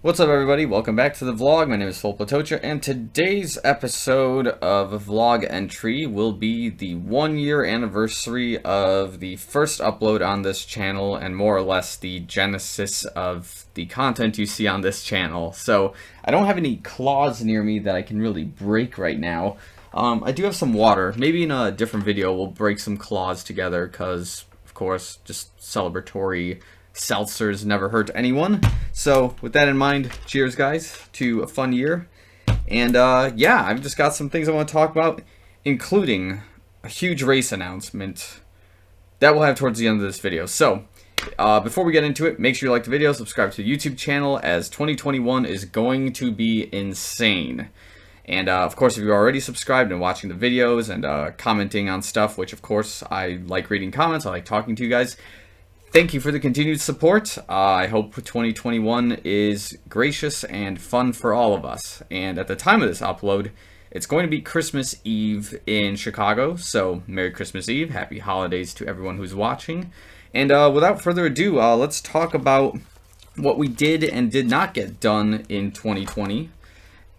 What's up, everybody? Welcome back to the vlog. My name is Filip Latocha, and today's episode of a vlog entry will be the 1-year anniversary of the first upload on this channel, and more or less the genesis of the content you see on this channel. So I don't have any claws near me that I can really break right now. I do have some water. Maybe in a different video we'll break some claws together because, of course, just celebratory seltzers never hurt anyone. So with that in mind, cheers guys to a fun year. And yeah, I've just got some things I want to talk about, including a huge race announcement that we'll have towards the end of this video. So before we get into it, make sure you like the video, subscribe to the YouTube channel, as 2021 is going to be insane. And of course, if you're already subscribed and watching the videos and commenting on stuff, which of course I like reading comments, I like talking to you guys, thank you for the continued support. I hope 2021 is gracious and fun for all of us. And at the time of this upload, it's going to be Christmas Eve in Chicago. So Merry Christmas Eve. Happy holidays to everyone who's watching. And without further ado, let's talk about what we did and did not get done in 2020.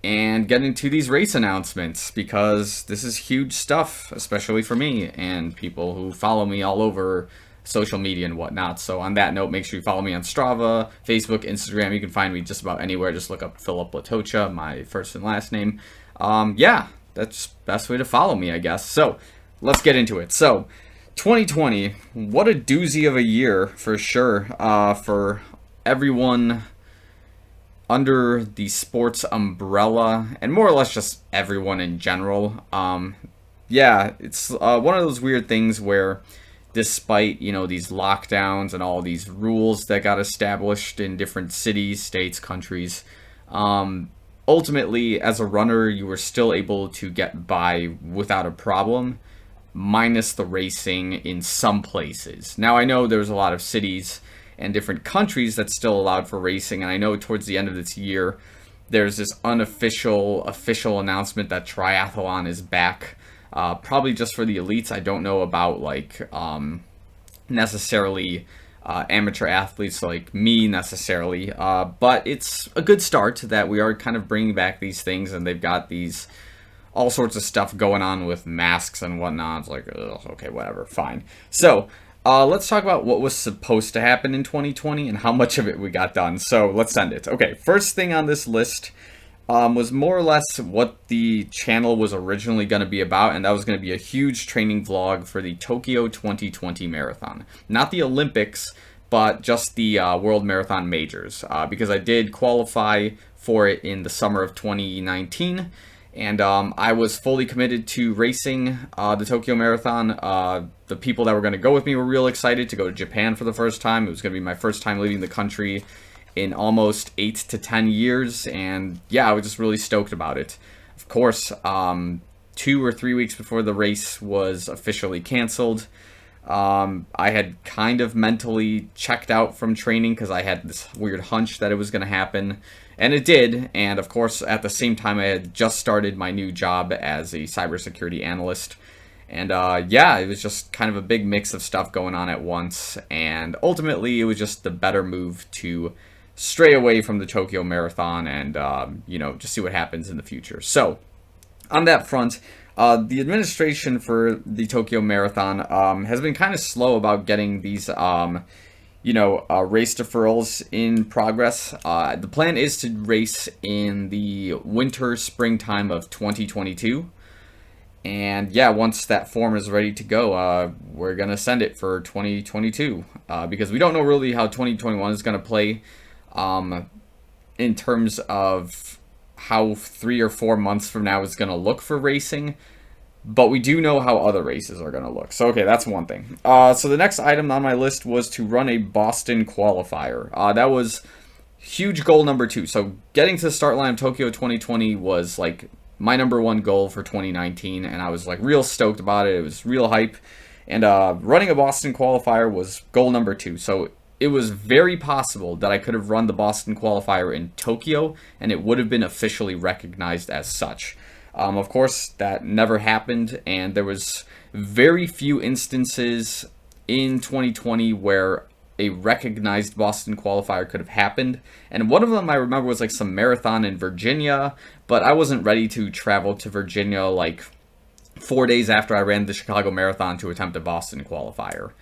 And get into these race announcements, because this is huge stuff, especially for me and people who follow me all over social media and whatnot. So on that note, make sure you follow me on Strava, Facebook, Instagram. You can find me just about anywhere. Just look up Filip Latocha, my first and last name. Yeah, that's the best way to follow me, I guess. So let's get into it. So 2020, what a doozy of a year for sure, for everyone under the sports umbrella, and more or less just everyone in general. Yeah, it's one of those weird things where, despite, you know, these lockdowns and all these rules that got established in different cities, states, countries, ultimately, as a runner, you were still able to get by without a problem, minus the racing in some places. Now, I know there's a lot of cities and different countries that still allowed for racing, and I know towards the end of this year, there's this official announcement that triathlon is back. Probably just for the elites. I don't know about necessarily amateur athletes like me necessarily, but it's a good start that we are kind of bringing back these things, and they've got these all sorts of stuff going on with masks and whatnot. It's like, ugh, okay, whatever, fine. So let's talk about what was supposed to happen in 2020 and how much of it we got done. So let's send it. Okay, first thing on this list was more or less what the channel was originally going to be about, and that was going to be a huge training vlog for the Tokyo 2020 Marathon. Not the Olympics, but just the World Marathon Majors, because I did qualify for it in the summer of 2019, and I was fully committed to racing the Tokyo Marathon. The people that were going to go with me were real excited to go to Japan for the first time. It was going to be my first time leaving the country in almost 8 to 10 years, and yeah, I was just really stoked about it. Of course, 2 or 3 weeks before the race was officially canceled, I had kind of mentally checked out from training because I had this weird hunch that it was going to happen, and it did. And of course, at the same time, I had just started my new job as a cybersecurity analyst. And yeah, it was just kind of a big mix of stuff going on at once, and ultimately it was just the better move to stray away from the Tokyo Marathon and, you know, just see what happens in the future. So, on that front, the administration for the Tokyo Marathon has been kind of slow about getting these, you know, race deferrals in progress. The plan is to race in the winter-springtime of 2022. And yeah, once that form is ready to go, we're going to send it for 2022, because we don't know really how 2021 is going to play. In terms of how 3 or 4 months from now is going to look for racing, but we do know how other races are going to look. So, okay, that's one thing. So the next item on my list was to run a Boston qualifier. That was huge goal number 2. So getting to the start line of Tokyo 2020 was like my number 1 goal for 2019, and I was like real stoked about it. It was real hype, and running a Boston qualifier was goal number 2. So it was very possible that I could have run the Boston qualifier in Tokyo, and it would have been officially recognized as such. Of course, that never happened, and there was very few instances in 2020 where a recognized Boston qualifier could have happened. And one of them I remember was like some marathon in Virginia, but I wasn't ready to travel to Virginia like 4 days after I ran the Chicago Marathon to attempt a Boston qualifier,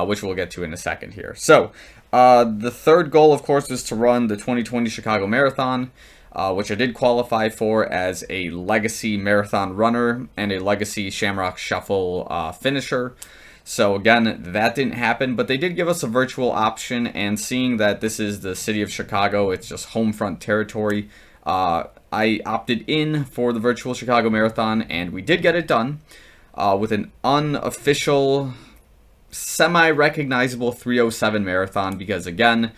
which we'll get to in a second here. So, the third goal, of course, was to run the 2020 Chicago Marathon, which I did qualify for as a Legacy Marathon runner and a Legacy Shamrock Shuffle finisher. So again, that didn't happen, but they did give us a virtual option, and seeing that this is the city of Chicago, it's just home front territory, I opted in for the virtual Chicago Marathon, and we did get it done with an unofficial, semi-recognizable 3:07 marathon, because again,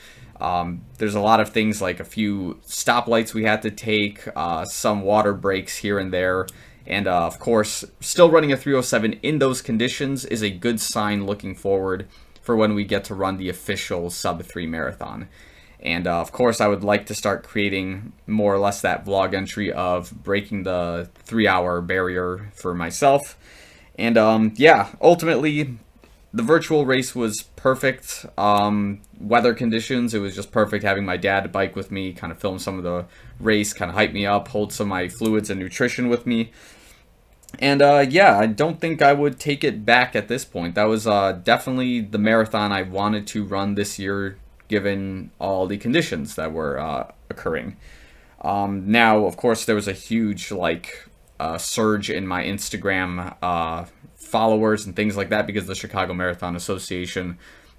there's a lot of things like a few stoplights we had to take, some water breaks here and there, and of course, still running a 3:07 in those conditions is a good sign looking forward for when we get to run the official sub-3 marathon. And of course, I would like to start creating more or less that vlog entry of breaking the 3-hour barrier for myself. And yeah, ultimately, the virtual race was perfect. Weather conditions, it was just perfect having my dad bike with me, kind of film some of the race, kind of hype me up, hold some of my fluids and nutrition with me. And yeah, I don't think I would take it back at this point. That was definitely the marathon I wanted to run this year, given all the conditions that were occurring. Now, of course, there was a huge surge in my Instagram followers and things like that, because the Chicago Marathon Association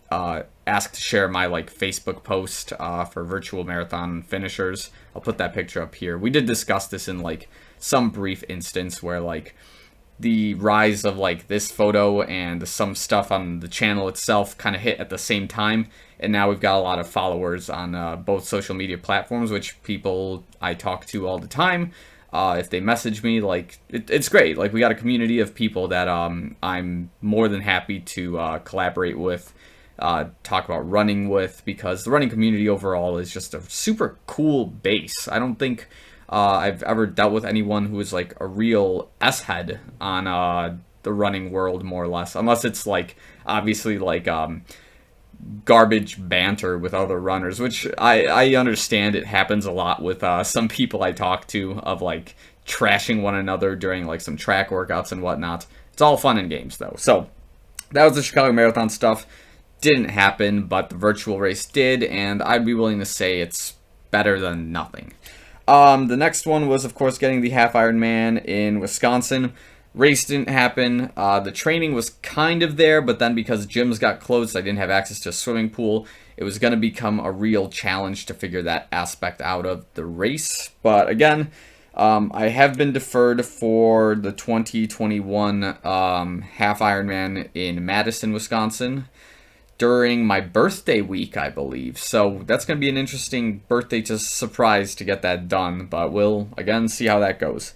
asked to share my Facebook post for virtual marathon finishers. I'll put that picture up here. We did discuss this in some brief instance where the rise of this photo and some stuff on the channel itself kind of hit at the same time, and now we've got a lot of followers on both social media platforms, which people I talk to all the time. If they message me, it's great. We got a community of people that I'm more than happy to collaborate with, talk about running with, because the running community overall is just a super cool base. I don't think I've ever dealt with anyone who is a real S-head on the running world, more or less, unless it's obviously garbage banter with other runners, which I understand it happens a lot with some people I talk to, of trashing one another during some track workouts and whatnot. It's all fun and games though. So that was the Chicago Marathon stuff. Didn't happen, but the virtual race did, and I'd be willing to say it's better than nothing. The next one was, of course, getting the half Ironman in Wisconsin. Race didn't happen. The training was kind of there, but then because gyms got closed, I didn't have access to a swimming pool. It was going to become a real challenge to figure that aspect out of the race. But again, I have been deferred for the 2021 half Ironman in Madison, Wisconsin, during my birthday week, I believe. So that's going to be an interesting birthday surprise to get that done, but we'll, again, see how that goes.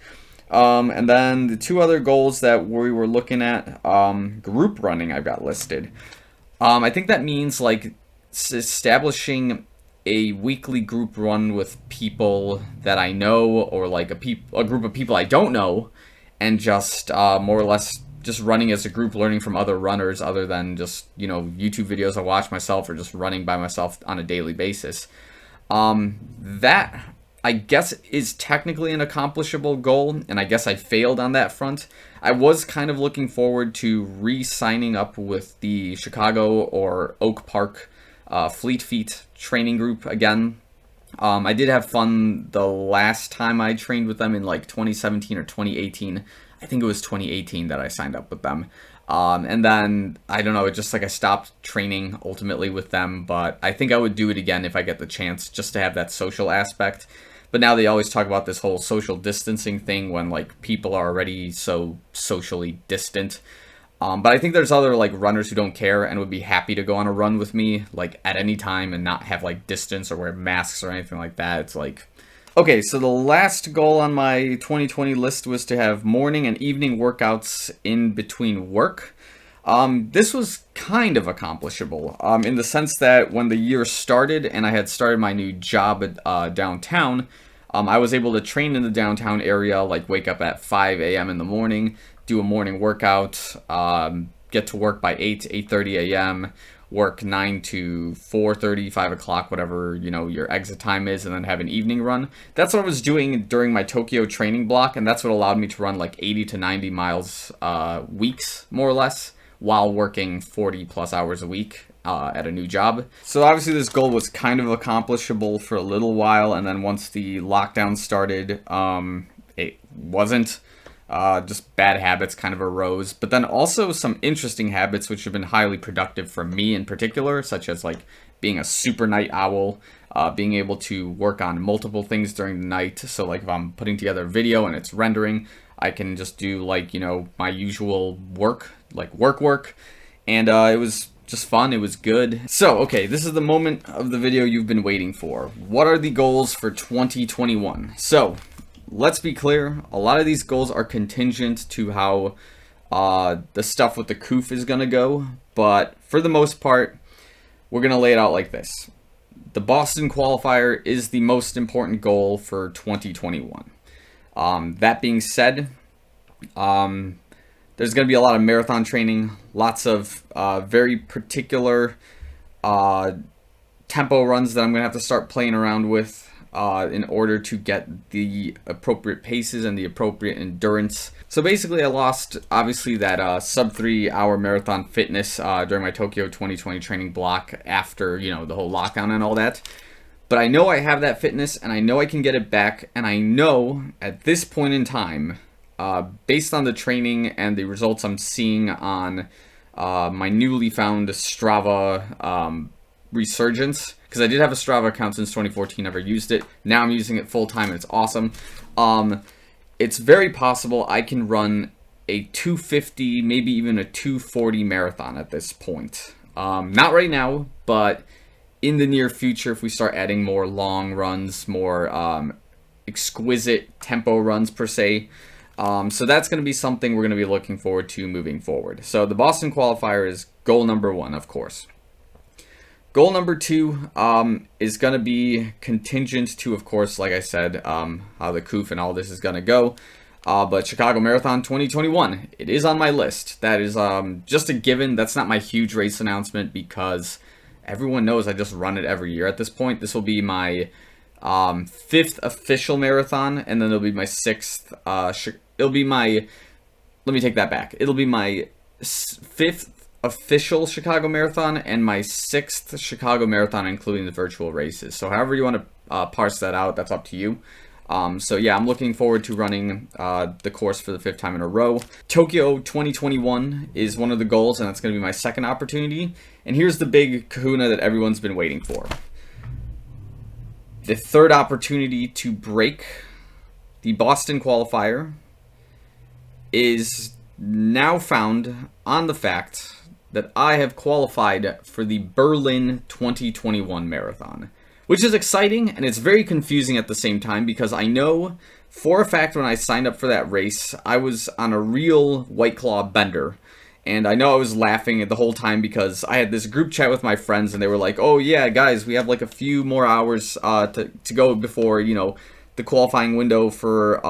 And then the two other goals that we were looking at, group running I've got listed. I think that means establishing a weekly group run with people that I know, or a group of people I don't know, and just more or less just running as a group, learning from other runners other than just, YouTube videos I watch myself, or just running by myself on a daily basis. That, I guess, is technically an accomplishable goal, and I guess I failed on that front. I was kind of looking forward to re-signing up with the Chicago or Oak Park Fleet Feet training group again. I did have fun the last time I trained with them in 2017 or 2018. I think it was 2018 that I signed up with them. And then, I don't know, it just I stopped training ultimately with them, but I think I would do it again if I get the chance, just to have that social aspect. But now they always talk about this whole social distancing thing when people are already so socially distant. But I think there's other runners who don't care and would be happy to go on a run with me at any time and not have distance or wear masks or anything like that. It's okay, so the last goal on my 2020 list was to have morning and evening workouts in between work. This was kind of accomplishable, in the sense that when the year started and I had started my new job at downtown, I was able to train in the downtown area, wake up at 5 a.m. in the morning, do a morning workout, get to work by 8:30 a.m., work 9 to 4:30, 5 o'clock, whatever, you know, your exit time is, and then have an evening run. That's what I was doing during my Tokyo training block, and that's what allowed me to run like 80 to 90 miles weeks, more or less, while working 40 plus hours a week at a new job. So obviously this goal was kind of accomplishable for a little while, and then once the lockdown started, it wasn't. Just bad habits kind of arose, but then also some interesting habits which have been highly productive for me in particular, such as like being a super night owl, being able to work on multiple things during the night. So like if I'm putting together a video and it's rendering, I can just do like, you know, my usual work, like work, and it was just fun. It was good. So, okay, this is the moment of the video you've been waiting for. What are the goals for 2021? So, let's be clear, a lot of these goals are contingent to how the stuff with the COOF is going to go, but for the most part, we're going to lay it out like this. The Boston qualifier is the most important goal for 2021. That being said, there's going to be a lot of marathon training, lots of very particular tempo runs that I'm going to have to start playing around with in order to get the appropriate paces and the appropriate endurance. So basically I lost, obviously, that sub 3 hour marathon fitness during my Tokyo 2020 training block after, you know, the whole lockdown and all that. But I know I have that fitness, and I know I can get it back, and I know at this point in time, based on the training and the results I'm seeing on my newly found Strava resurgence, because I did have a Strava account since 2014, never used it. Now I'm using it full time, and it's awesome. It's very possible I can run a 250, maybe even a 240 marathon at this point. Not right now, but in the near future, if we start adding more long runs, more exquisite tempo runs per se. So that's going to be something we're going to be looking forward to moving forward. So the Boston qualifier is goal number 1, of course. Goal number 2 is going to be contingent to, of course, like I said, how the COOF and all this is going to go. But Chicago Marathon 2021, it is on my list. That is just a given. That's not my huge race announcement because everyone knows I just run it every year at this point. This will be my 5th official marathon, and then it'll be my 6th. It'll be my. Let me take that back. It'll be my 5th official Chicago Marathon and my 6th Chicago Marathon, including the virtual races. So however you want to parse that out, that's up to you. So yeah, I'm looking forward to running the course for the 5th time in a row. Tokyo 2021 is one of the goals, and that's going to be my 2nd opportunity. And here's the big kahuna that everyone's been waiting for. The 3rd opportunity to break the Boston qualifier is now found on the fact that I have qualified for the Berlin 2021 marathon, which is exciting, and it's very confusing at the same time because I know for a fact when I signed up for that race, I was on a real White Claw bender. And I know I was laughing the whole time because I had this group chat with my friends, and they were like, oh yeah, guys, we have like a few more hours to go before, you know, the qualifying window for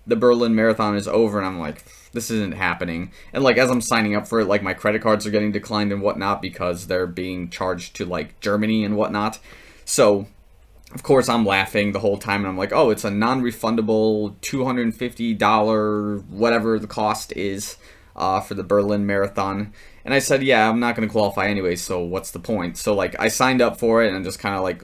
the Berlin Marathon is over. And I'm like, this isn't happening. And like as I'm signing up for it, like my credit cards are getting declined and whatnot because they're being charged to like Germany and whatnot. So of course I'm laughing the whole time, and I'm like, oh, it's a non-refundable $250 whatever the cost is for the Berlin Marathon. And I said, yeah, I'm not going to qualify anyway, so what's the point? So like I signed up for it and just kind of like,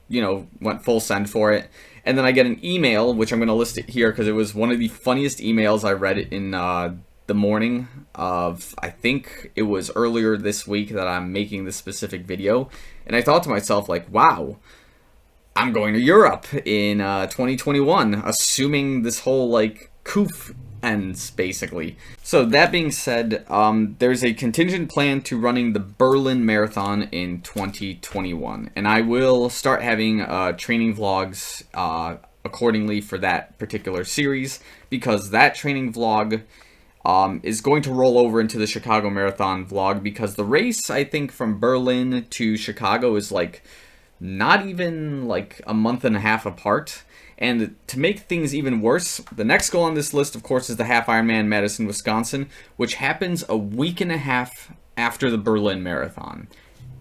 you know, went full send for it. And then I get an email, which I'm going to list it here because it was one of the funniest emails I read in the morning of, I think it was earlier this week that I'm making this specific video. And I thought to myself, like, wow, I'm going to Europe in 2021, assuming this whole like COOF ends, basically. So that being said, there's a contingent plan to running the Berlin Marathon in 2021, and I will start having training vlogs accordingly for that particular series, because that training vlog is going to roll over into the Chicago Marathon vlog, because the race, I think, from Berlin to Chicago is like not even like a month and a half apart. And to make things even worse, the next goal on this list, of course, is the Half Ironman Madison, Wisconsin, which happens a week and a half after the Berlin Marathon.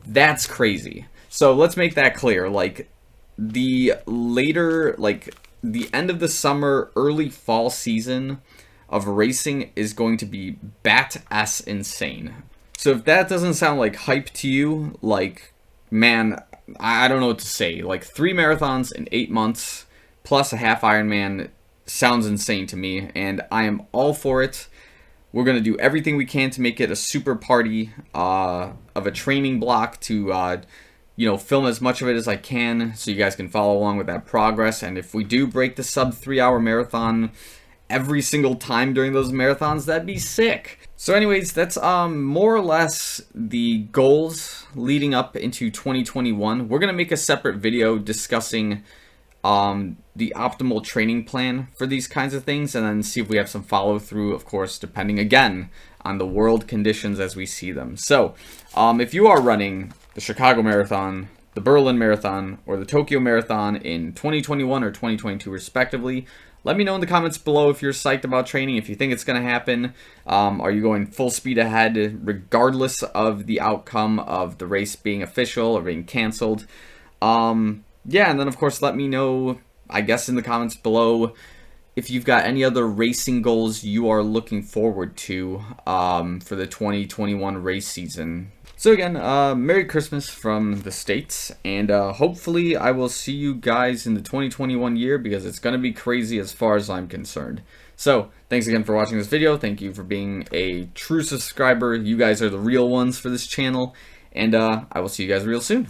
That's crazy. So let's make that clear. Like, the later, like, the end of the summer, early fall season of racing is going to be bat-ass insane. So if that doesn't sound like hype to you, like, man, I don't know what to say. Like, 3 marathons in 8 months plus a half Ironman sounds insane to me, and I am all for it. We're going to do everything we can to make it a super party of a training block to, film as much of it as I can so you guys can follow along with that progress. And if we do break the sub 3-hour marathon every single time during those marathons, that'd be sick. So anyways, that's more or less the goals leading up into 2021. We're going to make a separate video discussing the optimal training plan for these kinds of things, and then see if we have some follow through, of course, depending again on the world conditions as we see them. So if you are running the Chicago Marathon, the Berlin Marathon, or the Tokyo Marathon in 2021 or 2022 respectively, let me know in the comments below if you're psyched about training, if you think it's going to happen. Are you going full speed ahead regardless of the outcome of the race being official or being canceled? Yeah, and then of course let me know, I guess, in the comments below if you've got any other racing goals you are looking forward to for the 2021 race season. So again, Merry Christmas from the States, and hopefully I will see you guys in the 2021 year, because it's going to be crazy as far as I'm concerned. So, thanks again for watching this video. Thank you for being a true subscriber. You guys are the real ones for this channel, and I will see you guys real soon.